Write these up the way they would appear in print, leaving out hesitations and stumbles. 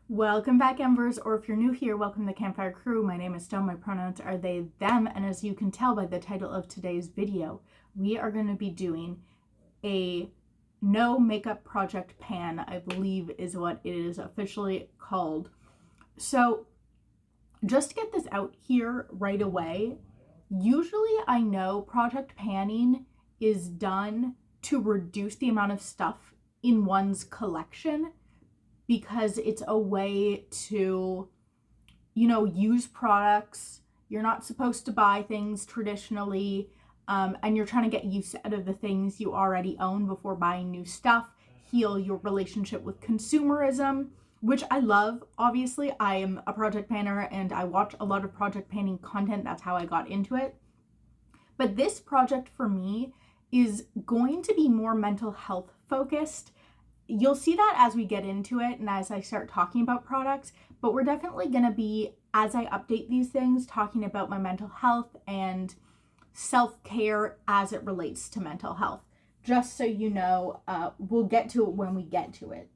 Welcome back, Embers, or if you're new here, welcome to the Campfire Crew. My name is Stone, my pronouns are they, them, and as you can tell by the title of today's video, we are going to be doing a no makeup project pan, I believe is what it is officially called. So just to get this out here right away, usually I know project panning is done to reduce the amount of stuff in one's collection because it's a way to, use products. You're not supposed to buy things traditionally, and you're trying to get use out of the things you already own before buying new stuff, heal your relationship with consumerism, which I love. Obviously, I am a project panner and I watch a lot of project panning content. That's how I got into it. But this project for me is going to be more mental health focused. You'll see that as we get into it and as I start talking about products, but we're definitely going to be, as I update these things, talking about my mental health and self-care as it relates to mental health. Just so you know, we'll get to it when we get to it.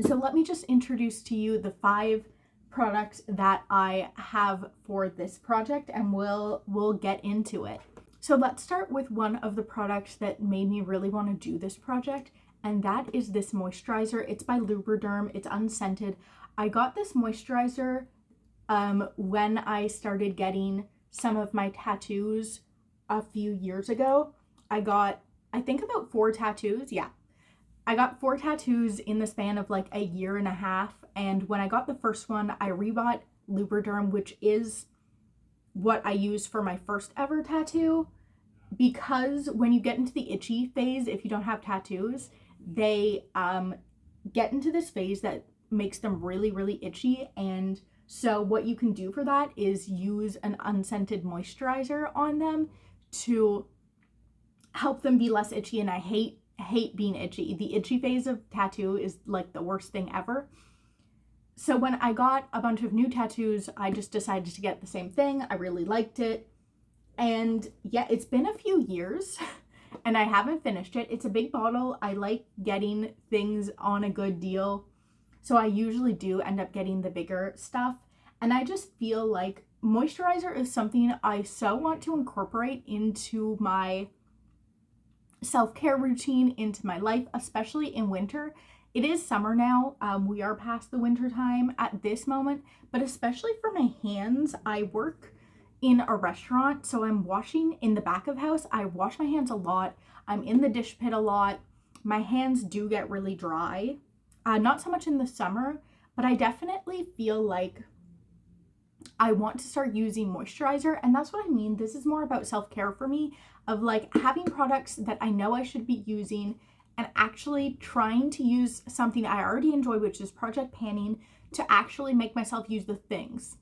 So let me just introduce to you the 5 products that I have for this project, and we'll get into it. So let's start with one of the products that made me really want to do this project, and that is this moisturizer. It's by Lubriderm. It's unscented. I got this moisturizer when I started getting some of my tattoos a few years ago. I got, I think, about 4 tattoos. Yeah. I got 4 tattoos in the span of like a year and a half. And when I got the first one, I rebought Lubriderm, which is what I used for my first ever tattoo, because when you get into the itchy phase, if you don't have tattoos, they get into this phase that makes them really, really itchy. And so what you can do for that is use an unscented moisturizer on them to help them be less itchy. And I hate being itchy. The itchy phase of tattoo is like the worst thing ever. So when I got a bunch of new tattoos, I just decided to get the same thing. I really liked it. And yeah, it's been a few years and I haven't finished it. It's a big bottle. I like getting things on a good deal. So I usually do end up getting the bigger stuff. And I just feel like moisturizer is something I so want to incorporate into my self-care routine, into my life, especially in winter. It is summer now. We are past the winter time at this moment, but especially for my hands, I work in a restaurant, so I'm washing in the back of house. I wash my hands a lot. I'm in the dish pit a lot. My hands do get really dry. Not so much in the summer, but I definitely feel like I want to start using moisturizer, and that's what I mean. This is more about self-care for me, of like having products that I know I should be using and actually trying to use something I already enjoy, which is project panning, to actually make myself use the things.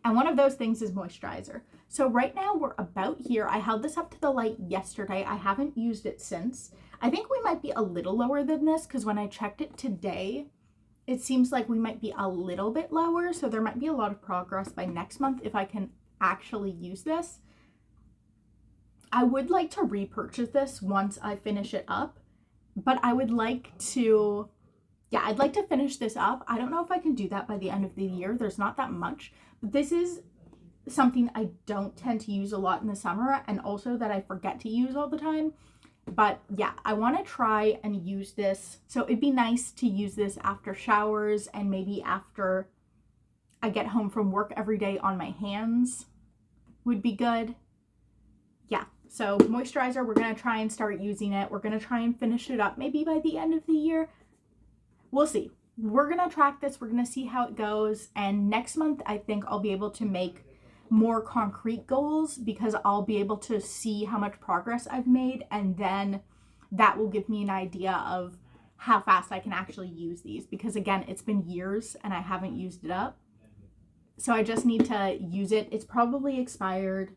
And one of those things is moisturizer. So right now we're about here. I held this up to the light yesterday. I haven't used it since. I think we might be a little lower than this because when I checked it today, it seems like we might be a little bit lower. So there might be a lot of progress by next month if I can actually use this. I would like to repurchase this once I finish it up, but I would like to, I'd like to finish this up. I don't know if I can do that by the end of the year. There's not that much, but this is something I don't tend to use a lot in the summer, and also that I forget to use all the time. But yeah, I want to try and use this. So it'd be nice to use this after showers and maybe after I get home from work every day on my hands would be good. Yeah, so moisturizer, we're going to try and start using it. We're going to try and finish it up maybe by the end of the year. We'll see. We're going to track this. We're going to see how it goes. And next month, I think I'll be able to make more concrete goals because I'll be able to see how much progress I've made. And then that will give me an idea of how fast I can actually use these. Because again, it's been years and I haven't used it up. So I just need to use it. It's probably expired,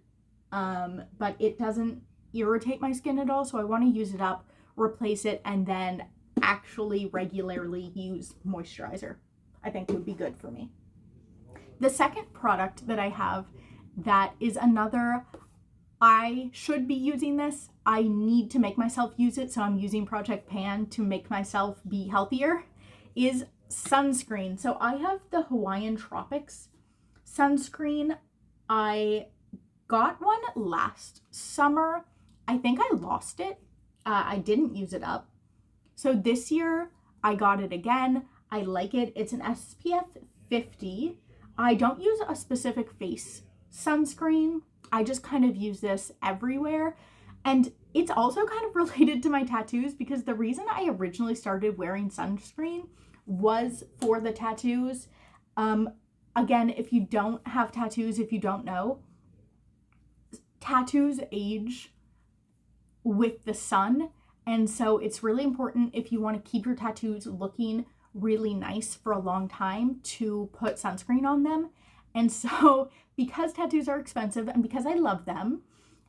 but it doesn't irritate my skin at all. So I want to use it up, replace it, and then actually regularly use moisturizer. I think would be good for me. The second product that I have that is another, I should be using this. I need to make myself use it, so I'm using Project Pan to make myself be healthier, is sunscreen. So I have the Hawaiian Tropics sunscreen. I got one last summer. I think I lost it. I didn't use it up. So this year I got it again. I like it. It's an SPF 50. I don't use a specific face sunscreen. I just kind of use this everywhere. And it's also kind of related to my tattoos, because the reason I originally started wearing sunscreen was for the tattoos. Again, if you don't have tattoos, if you don't know, tattoos age with the sun. And so it's really important, if you want to keep your tattoos looking really nice for a long time, to put sunscreen on them. And so because tattoos are expensive and because I love them,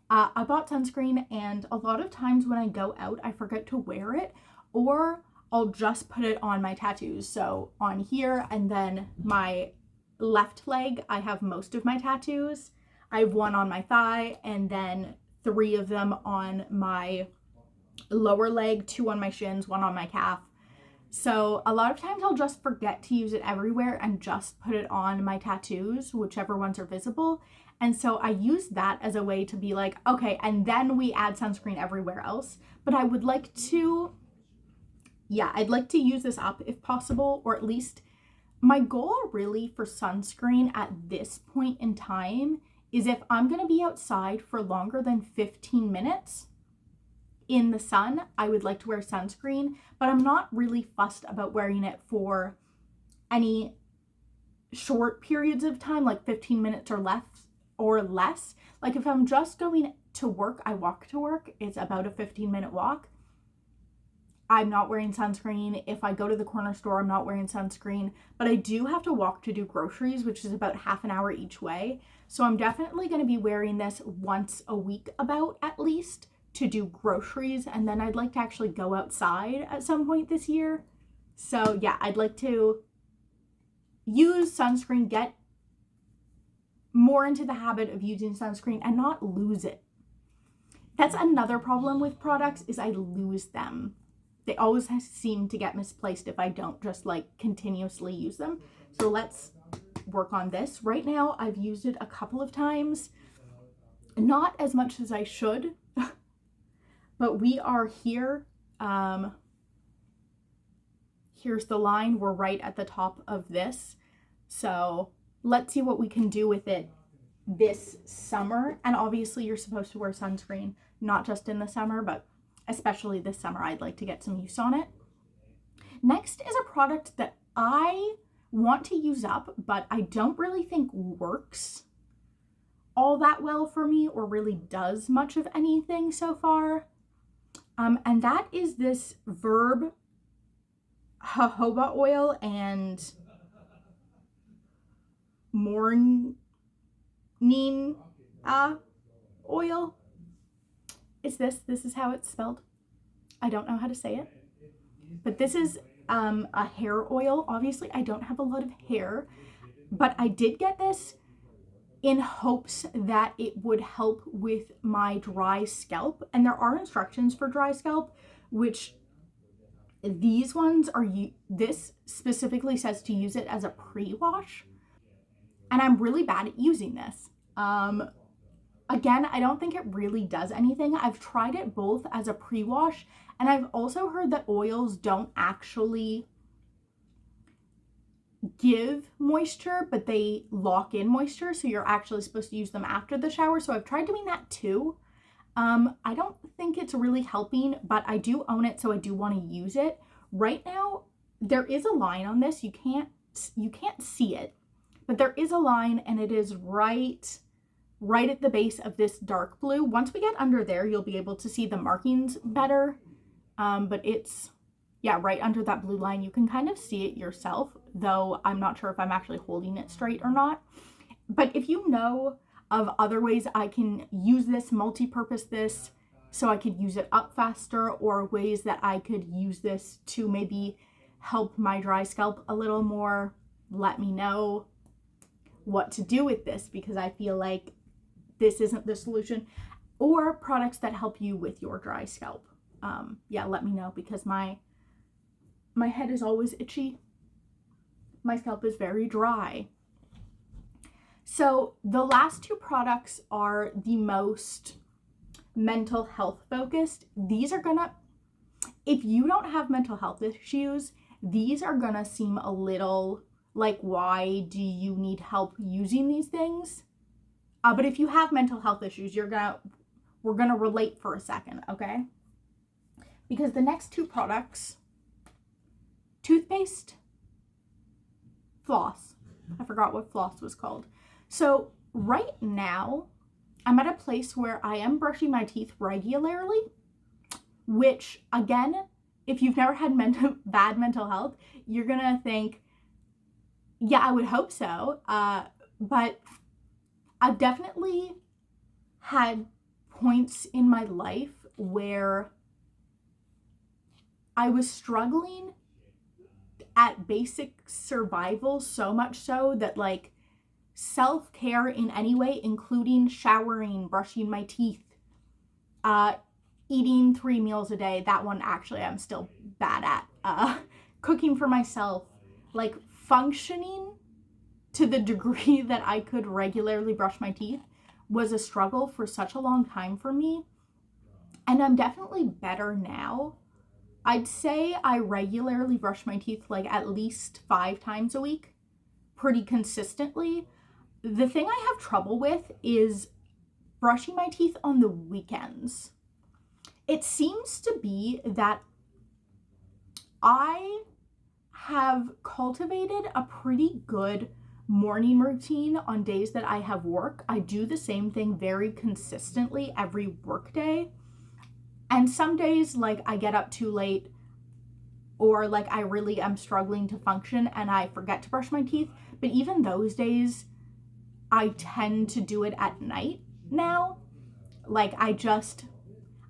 I bought sunscreen, and a lot of times when I go out, I forget to wear it, or I'll just put it on my tattoos. So on here, and then my left leg, I have most of my tattoos. I have one on my thigh, and then 3 of them on my lower leg, 2 on my shins, 1 on my calf. So a lot of times I'll just forget to use it everywhere and just put it on my tattoos, whichever ones are visible. And so I use that as a way to be like, okay, and then we add sunscreen everywhere else. But I would like to, I'd like to use this up if possible, or at least my goal really for sunscreen at this point in time is, if I'm going to be outside for longer than 15 minutes in the sun, I would like to wear sunscreen, but I'm not really fussed about wearing it for any short periods of time, like 15 minutes or less. Like if I'm just going to work, I walk to work, it's about a 15-minute walk, I'm not wearing sunscreen. If I go to the corner store, I'm not wearing sunscreen, but I do have to walk to do groceries, which is about half an hour each way. So I'm definitely going to be wearing this once a week, about at least, to do groceries. And then I'd like to actually go outside at some point this year. So yeah, I'd like to use sunscreen, get more into the habit of using sunscreen and not lose it. That's another problem with products, is I lose them. They always seem to get misplaced if I don't just like continuously use them. So let's work on this. Right now, I've used it a couple of times, not as much as I should, but we are here. Here's the line. We're right at the top of this. So let's see what we can do with it this summer. And obviously you're supposed to wear sunscreen, not just in the summer, but especially this summer. I'd like to get some use on it. Next is a product that I want to use up, but I don't really think works all that well for me, or really does much of anything so far. And that is this Verb jojoba oil and morning oil. This is how it's spelled. I don't know how to say it, but this is a hair oil. Obviously I don't have a lot of hair, but I did get this in hopes that it would help with my dry scalp. And there are instructions for dry scalp, which these ones are, this specifically says to use it as a pre-wash. And I'm really bad at using this. Again, I don't think it really does anything. I've tried it both as a pre-wash, and I've also heard that oils don't actually give moisture, but they lock in moisture. So you're actually supposed to use them after the shower. So I've tried doing that too. I don't think it's really helping, but I do own it, so I do want to use it. Right now, there is a line on this. You can't see it, but there is a line, and it is right at the base of this dark blue. Once we get under there, you'll be able to see the markings better. But it's, yeah, right under that blue line. You can kind of see it yourself, though I'm not sure if I'm actually holding it straight or not. But if you know of other ways I can use this, multi-purpose this, so I could use it up faster, or ways that I could use this to maybe help my dry scalp a little more, let me know what to do with this, because I feel like this isn't the solution. Or products that help you with your dry scalp. Yeah, let me know, because my head is always itchy my scalp is very dry. So the last two products are the most mental health focused. These are gonna, if you don't have mental health issues, these are gonna seem a little like, why do you need help using these things? But if you have mental health issues, we're gonna relate for a second, okay? Because the next two products, toothpaste, floss. I forgot what floss was called. So right now, I'm at a place where I am brushing my teeth regularly, which again, if you've never had bad mental health, you're gonna think, yeah, I would hope so. But I've definitely had points in my life where I was struggling at basic survival, so much so that like self-care in any way, including showering, brushing my teeth, eating 3 meals a day, that one actually I'm still bad at, cooking for myself, like functioning to the degree that I could regularly brush my teeth was a struggle for such a long time for me. And I'm definitely better now. I'd say I regularly brush my teeth like at least 5 times a week, pretty consistently. The thing I have trouble with is brushing my teeth on the weekends. It seems to be that I have cultivated a pretty good morning routine on days that I have work. I do the same thing very consistently every work day. And some days, like, I get up too late, or like I really am struggling to function and I forget to brush my teeth. But even those days, I tend to do it at night now. Like,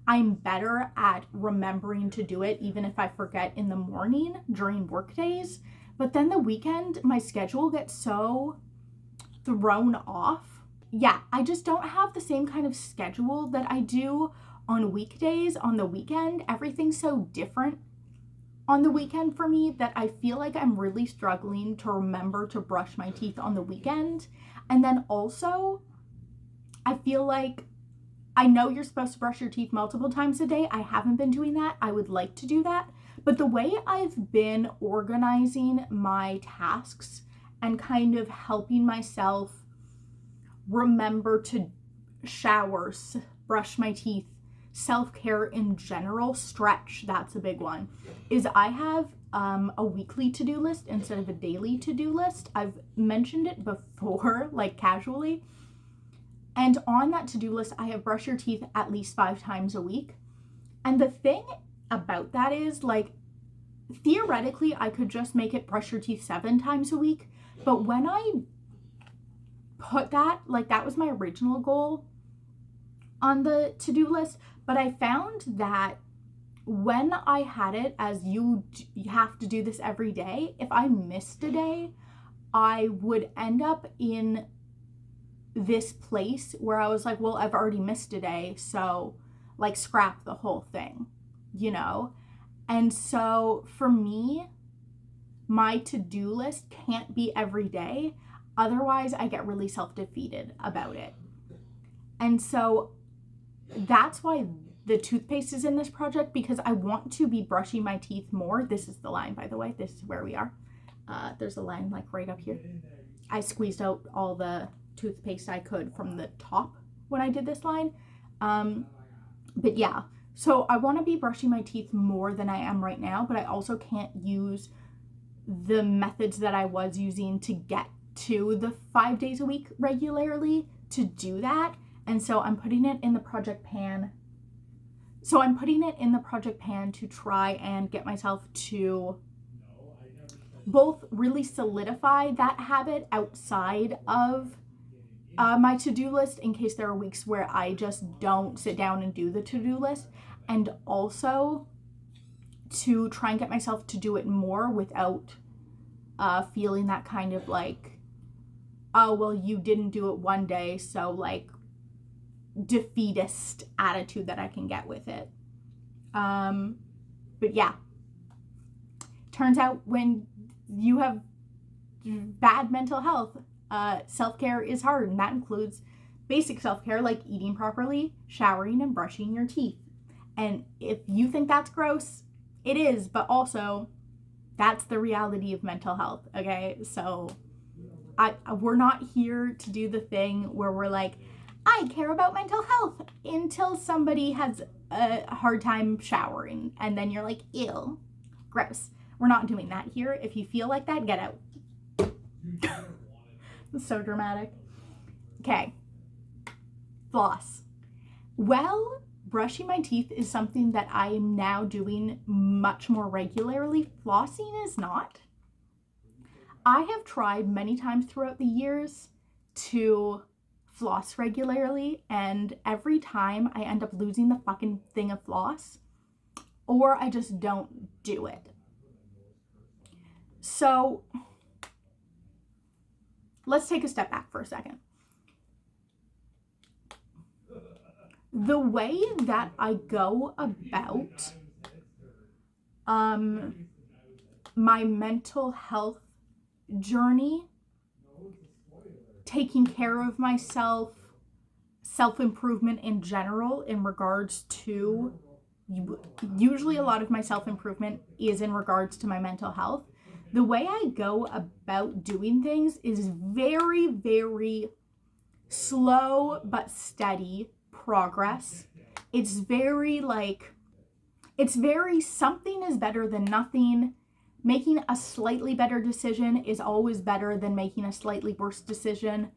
I'm better at remembering to do it even if I forget in the morning during work days. But then the weekend, my schedule gets so thrown off. Yeah, I just don't have the same kind of schedule that I do on weekdays. On the weekend, everything's so different on the weekend for me that I feel like I'm really struggling to remember to brush my teeth on the weekend. And then also, I feel like I know you're supposed to brush your teeth multiple times a day. I haven't been doing that. I would like to do that. But the way I've been organizing my tasks and kind of helping myself remember to shower, brush my teeth, self-care in general, stretch, that's a big one, is I have a weekly to-do list instead of a daily to-do list. I've mentioned it before, like casually. And on that to-do list, I have brush your teeth at least 5 times a week. And the thing about that is, like, theoretically, I could just make it brush your teeth 7 times a week. But when I put that, like, that was my original goal on the to-do list. But I found that when I had it as you have to do this every day, if I missed a day, I would end up in this place where I was like, well, I've already missed a day, so like scrap the whole thing, you know? And so for me, my to-do list can't be every day. Otherwise, I get really self-defeated about it. And so that's why the toothpaste is in this project, because I want to be brushing my teeth more. This is the line, by the way. This is where we are. There's a line like right up here. I squeezed out all the toothpaste I could from the top when I did this line. But yeah, so I want to be brushing my teeth more than I am right now, but I also can't use the methods that I was using to get to the 5 days a week regularly to do that. And so I'm putting it in the project pan. So I'm putting it in the project pan to try and get myself to both really solidify that habit outside of my to-do list, in case there are weeks where I just don't sit down and do the to-do list, and also to try and get myself to do it more without feeling that kind of like, oh, well, you didn't do it one day, so like defeatist attitude that I can get with it. But yeah, turns out when you have bad mental health. Self-care is hard, and that includes basic self-care like eating properly, showering, and brushing your teeth. And if you think that's gross, it is, but also that's the reality of mental health, okay? So we're not here to do the thing where we're like, I care about mental health until somebody has a hard time showering, and then you're like, ew, gross. We're not doing that here. If you feel like that, get out. It's so dramatic. Okay. Floss. Well, brushing my teeth is something that I am now doing much more regularly. Flossing is not. I have tried many times throughout the years to floss regularly, and every time I end up losing the fucking thing of floss, or I just don't do it. So let's take a step back for a second. The way that I go about my mental health journey, taking care of myself, self-improvement in general in regards to, usually a lot of my self-improvement is in regards to my mental health. The way I go about doing things is very, very slow but steady progress. It's very something is better than nothing. Making a slightly better decision is always better than making a slightly worse decision.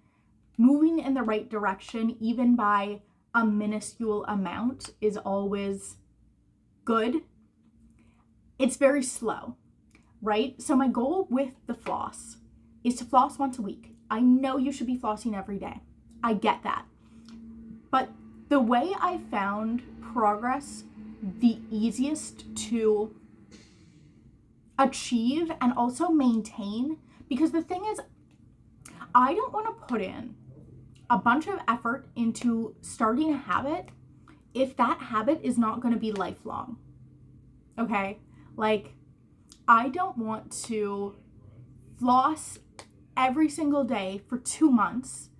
Moving in the right direction, even by a minuscule amount, is always good. It's very slow, right? So my goal with the floss is to floss once a week. I know you should be flossing every day. I get that. But the way I found progress the easiest to achieve and also maintain, because the thing is, I don't want to put in a bunch of effort into starting a habit if that habit is not going to be lifelong. Okay? Like, I don't want to floss every single day for 2 months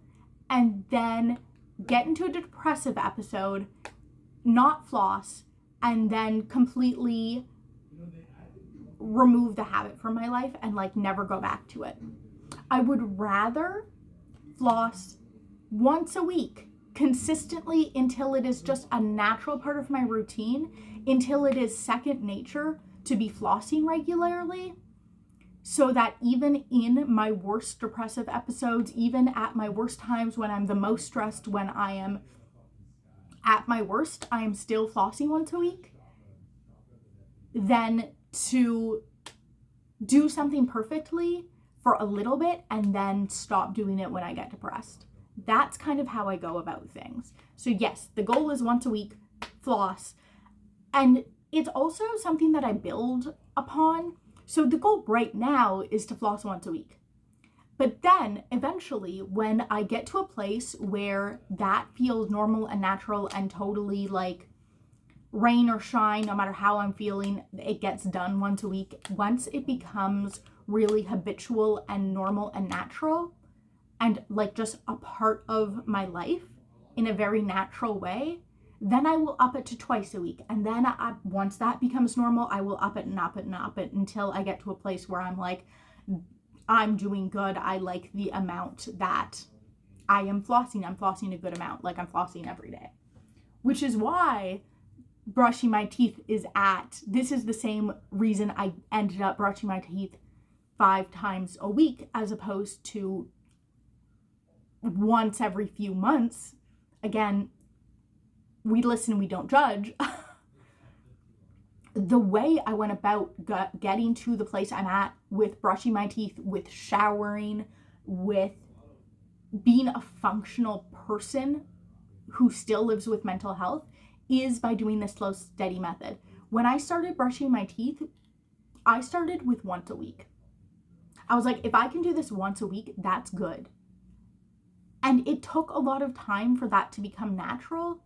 and then get into a depressive episode, not floss, and then completely remove the habit from my life and never go back to it. I would rather floss once a week consistently until it is just a natural part of my routine, until it is second nature to be flossing regularly, so that even in my worst depressive episodes, even at my worst times when I'm the most stressed, when I am at my worst, I am still flossing once a week. Then to do something perfectly for a little bit and then stop doing it when I get depressed. That's kind of how I go about things. So yes, the goal is once a week, floss. And it's also something that I build upon. So the goal right now is to floss once a week. But then eventually, when I get to a place where that feels normal and natural and totally rain or shine, no matter how I'm feeling, it gets done once a week. Once it becomes really habitual and normal and natural and just a part of my life in a very natural way, then I will up it to twice a week. And then once that becomes normal, I will up it and up it and up it until I get to a place where I'm I'm doing good. I like the amount that I am flossing. I'm flossing a good amount. I'm flossing every day. Which is why brushing my teeth this is the same reason I ended up brushing my teeth 5 times a week as opposed to once every few months. Again, we listen, we don't judge. The way I went about getting to the place I'm at with brushing my teeth, with showering, with being a functional person who still lives with mental health, is by doing this slow, steady method. When I started brushing my teeth, I started with once a week. I was like, if I can do this once a week, that's good. And it took a lot of time for that to become natural.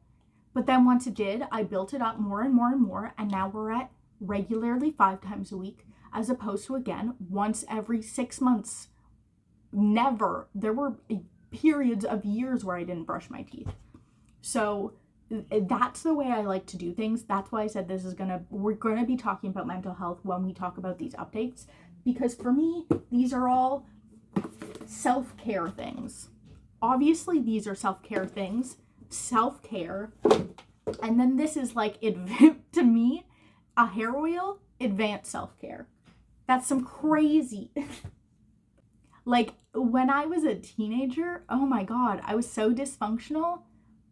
But then once it did, I built it up more and more and more. And now we're at regularly 5 times a week, as opposed to, again, once every 6 months never, there were periods of years where I didn't brush my teeth. So that's the way I like to do things. That's why I said we're gonna be talking about mental health when we talk about these updates, because for me, these are all self-care things. Obviously, these are self-care things, self-care. And then this is like, to me, a hair oil, advanced self-care. That's some crazy. Like, when I was a teenager, oh my God, I was so dysfunctional.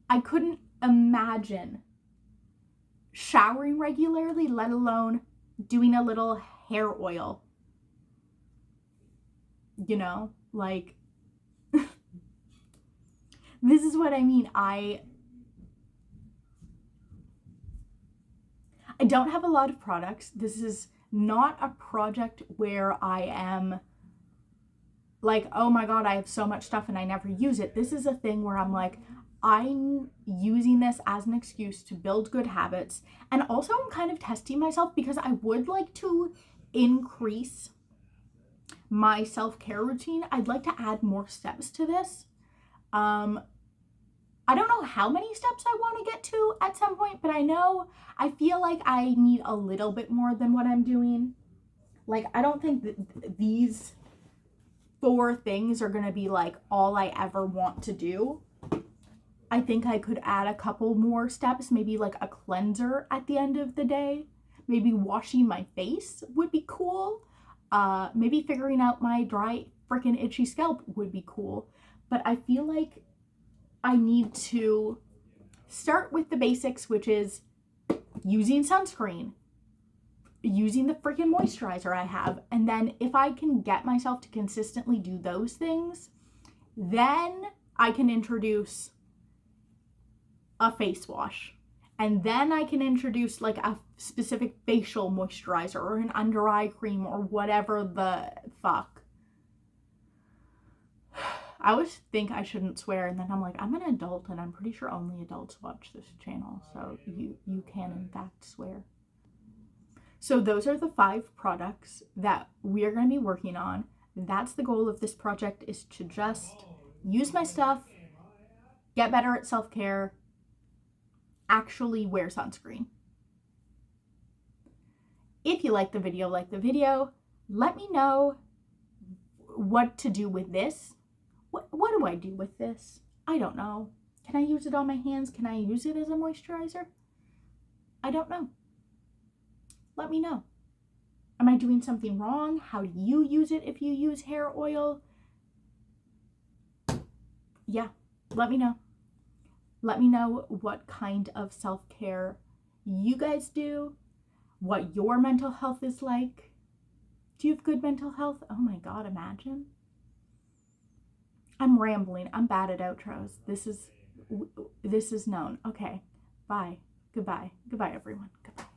I couldn't imagine showering regularly, let alone doing a little hair oil. You know, like, this is what I mean. I don't have a lot of products. This is not a project where I am like, oh my God, I have so much stuff and I never use it. This is a thing where I'm like, I'm using this as an excuse to build good habits. And also I'm kind of testing myself because I would like to increase my self-care routine. I'd like to add more steps to this. I don't know how many steps I want to get to at some point, but I feel like I need a little bit more than what I'm doing. Like, I don't think that these 4 things are going to be like all I ever want to do. I think I could add a couple more steps, maybe like a cleanser at the end of the day. Maybe washing my face would be cool. Maybe figuring out my dry freaking itchy scalp would be cool. But I feel like I need to start with the basics, which is using sunscreen, using the freaking moisturizer I have. And then if I can get myself to consistently do those things, then I can introduce a face wash. And then I can introduce like a specific facial moisturizer or an under eye cream or whatever the fuck. I always think I shouldn't swear, and then I'm like, I'm an adult and I'm pretty sure only adults watch this channel, so you can in fact swear. So those are the 5 products that we are going to be working on. That's the goal of this project, is to just use my stuff, get better at self-care, actually wear sunscreen. If you like the video, let me know what to do with this. What do I do with this? I don't know. Can I use it on my hands? Can I use it as a moisturizer? I don't know. Let me know. Am I doing something wrong? How do you use it if you use hair oil? Yeah, let me know. Let me know what kind of self-care you guys do, what your mental health is like. Do you have good mental health? Oh my God, imagine. I'm rambling. I'm bad at outros. This is known. Okay, bye. Goodbye. Goodbye, everyone. Goodbye.